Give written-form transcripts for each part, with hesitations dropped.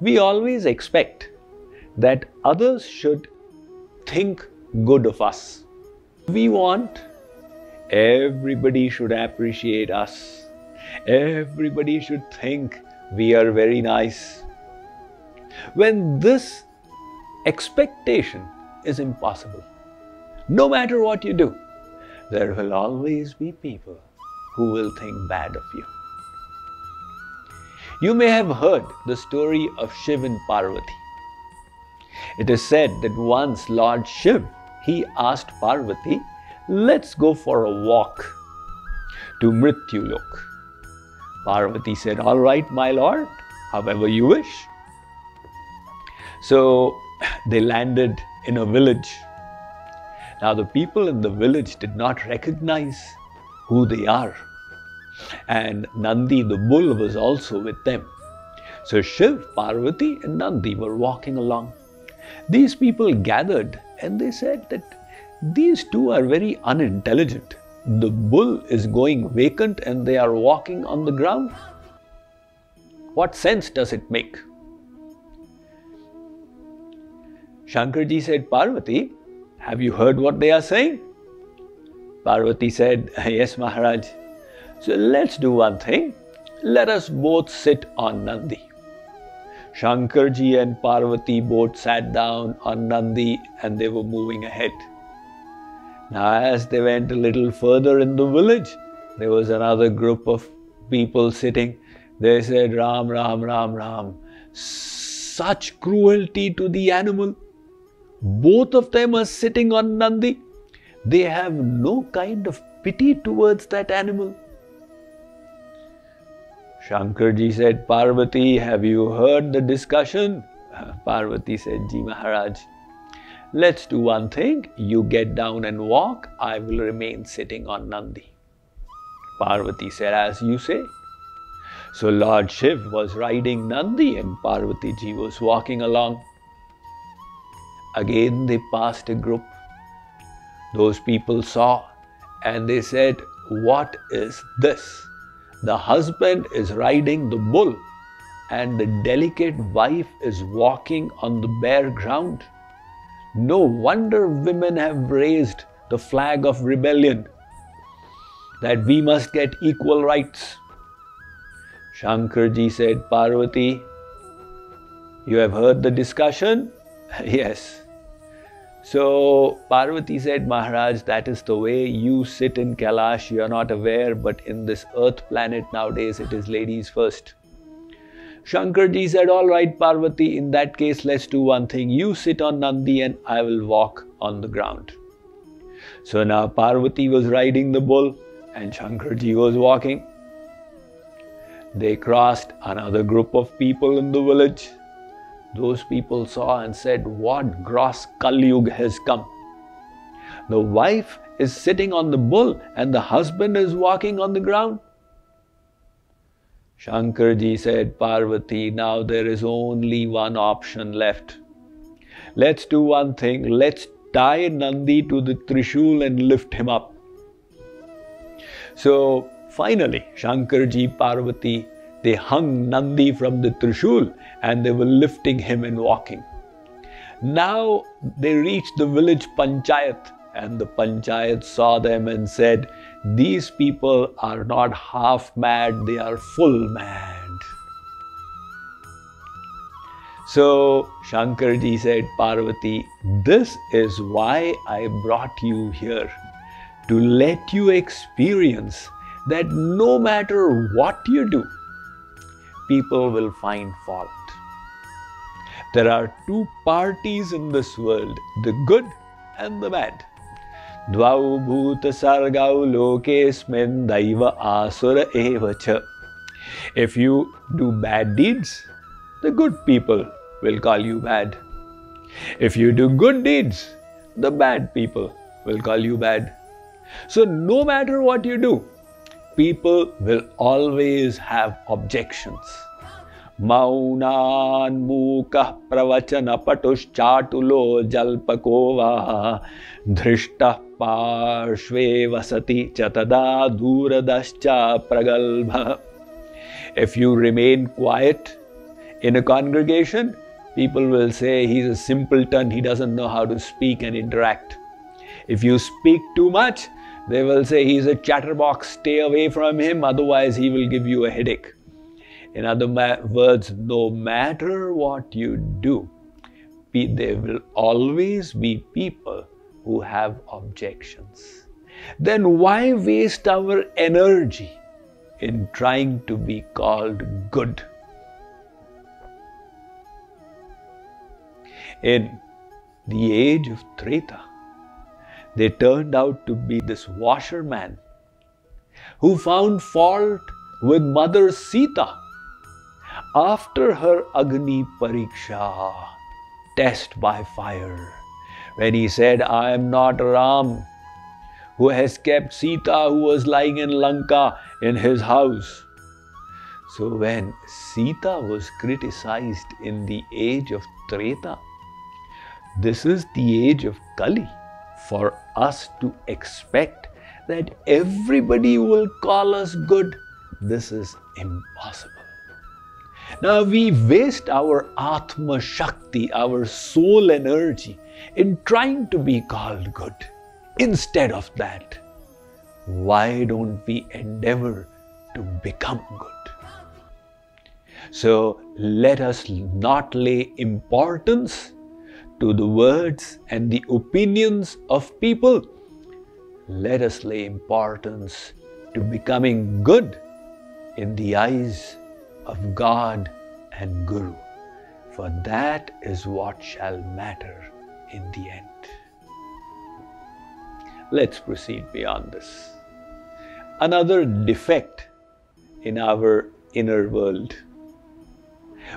We always expect that others should think good of us. We want everybody should appreciate us. Everybody should think we are very nice. When this expectation is impossible, no matter what you do, there will always be people who will think bad of you. You may have heard the story of Shiv and Parvati. It is said that once Lord Shiv, he asked Parvati, let's go for a walk to Mrityulok. Parvati said, all right, my lord, however you wish. So they landed in a village. Now the people in the village did not recognize who they are. And Nandi the bull was also with them. So Shiv, Parvati and Nandi were walking along. These people gathered and they said that these two are very unintelligent. The bull is going vacant and they are walking on the ground. What sense does it make? Shankarji said, Parvati, have you heard what they are saying? Parvati said, yes, Maharaj. So let's do one thing. Let us both sit on Nandi. Shankarji and Parvati both sat down on Nandi and they were moving ahead. Now as they went a little further in the village, there was another group of people sitting. They said, Ram, Ram, Ram, Ram. Such cruelty to the animal. Both of them are sitting on Nandi. They have no kind of pity towards that animal. Shankarji said, Parvati, have you heard the discussion? Parvati said, Ji Maharaj, let's do one thing. You get down and walk. I will remain sitting on Nandi. Parvati said, as you say. So Lord Shiv was riding Nandi and Parvati ji was walking along. Again they passed a group. Those people saw and they said, what is this? The husband is riding the bull and the delicate wife is walking on the bare ground. No wonder women have raised the flag of rebellion that we must get equal rights. Shankarji said, Parvati, you have heard the discussion? Yes. So Parvati said, Maharaj, that is the way you sit in Kailash. You are not aware, but in this earth planet nowadays, it is ladies first. Shankarji said, all right, Parvati, in that case, let's do one thing. You sit on Nandi and I will walk on the ground. So now Parvati was riding the bull and Shankarji was walking. They crossed another group of people in the village. Those people saw and said, what gross Kali-Yuga has come. The wife is sitting on the bull and the husband is walking on the ground. Shankarji said, Parvati, now there is only one option left. Let's do one thing. Let's tie Nandi to the Trishul and lift him up. So finally, Shankarji, Parvati, they hung Nandi from the Trishul and they were lifting him and walking. Now they reached the village Panchayat and the Panchayat saw them and said, these people are not half mad, they are full mad. So Shankarji said, Parvati, this is why I brought you here, to let you experience that no matter what you do, people will find fault. There are two parties in this world, the good and the bad. Dvau bhuta sargau lokesmin daiva asura evacha. If you do bad deeds, the good people will call you bad. If you do good deeds, the bad people will call you bad. So no matter what you do, people will always have objections. Maunan mukah pravachana patushchatulo jalpakova dhrishta parshve vasati chatada duradascha pragalbha. If you remain quiet In a congregation, people will say he's a simpleton, he doesn't know how to speak and interact. If you speak too much, they will say he's a chatterbox, stay away from him, otherwise he will give you a headache. In other words, no matter what you do, there will always be people who have objections. Then why waste our energy in trying to be called good? In the age of Treta, there turned out to be this washerman who found fault with Mother Sita after her Agni Pariksha, test by fire, when he said, I am not Ram, who has kept Sita, who was lying in Lanka, in his house. So when Sita was criticized in the age of Treta, this is the age of Kali, for us to expect that everybody will call us good. This is impossible. Now we waste our Atma Shakti, our soul energy, in trying to be called good. Instead of that, why don't we endeavor to become good? So let us not lay importance to the words and the opinions of people. Let us lay importance to becoming good in the eyes of God and Guru, for that is what shall matter in the end. Let's proceed beyond this. Another defect in our inner world.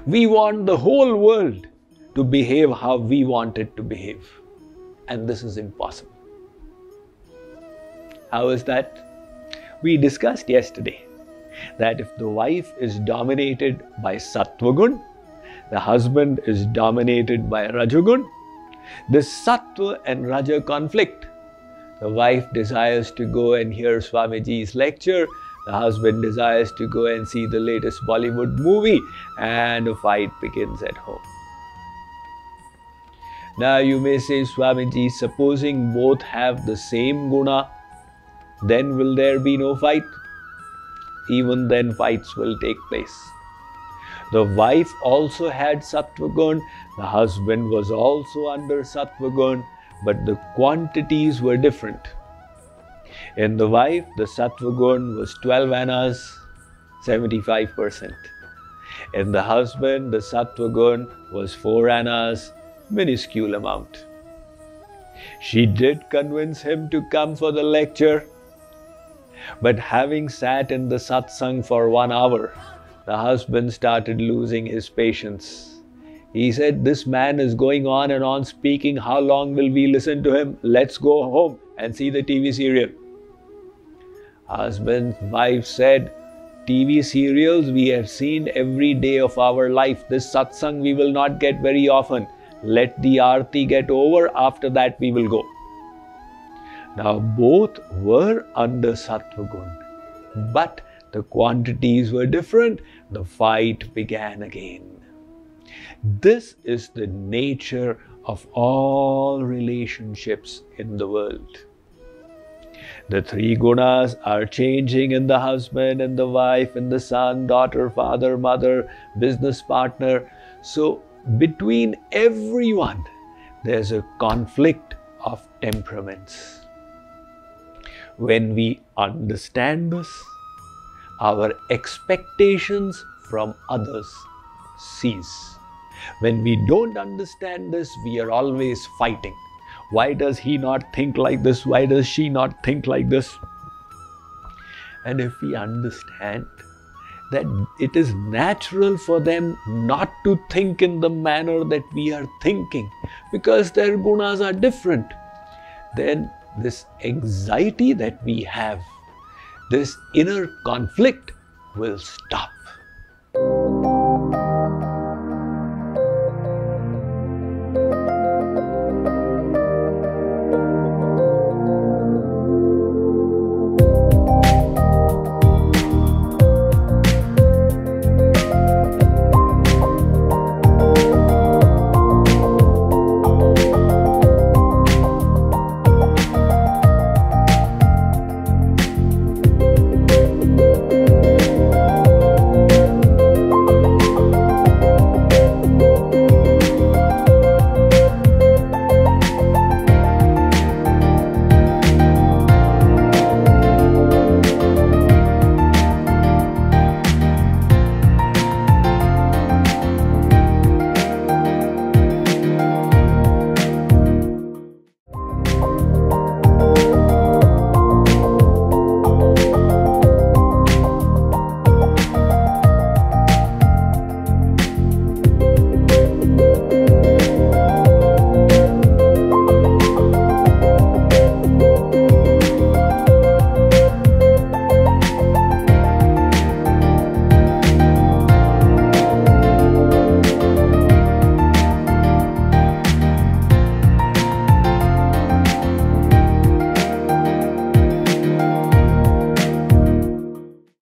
We want the whole world to behave how we want it to behave, and this is impossible. How is that? We discussed yesterday that if the wife is dominated by Sattva-gun, the husband is dominated by Raja-gun, this Sattva and Raja conflict. The wife desires to go and hear Swamiji's lecture, the husband desires to go and see the latest Bollywood movie, and a fight begins at home. Now you may say, Swamiji, supposing both have the same guna, then will there be no fight? Even then fights will take place. The wife also had Sattva-gun, the husband was also under Sattva-gun, but the quantities were different. In the wife, the Sattva-gun was 12 annas, 75%. In the husband, the Sattva-gun was 4 annas, minuscule amount. She did convince him to come for the lecture, but having sat in the Satsang for 1 hour, the husband started losing his patience. He said, this man is going on and on speaking, how long will we listen to him? Let's go home and see the TV serial. Husband's wife said, TV serials we have seen every day of our life. This Satsang we will not get very often. Let the Aarti get over, after that we will go. Now both were under Sattva-gun, but the quantities were different. The fight began again. This is the nature of all relationships in the world. The 3 gunas are changing in the husband, in the wife, in the son, daughter, father, mother, business partner. So between everyone, there's a conflict of temperaments. When we understand this, our expectations from others cease. When we don't understand this, we are always fighting. Why does he not think like this? Why does she not think like this? And if we understand that it is natural for them not to think in the manner that we are thinking, because their gunas are different, then this anxiety that we have, this inner conflict will stop.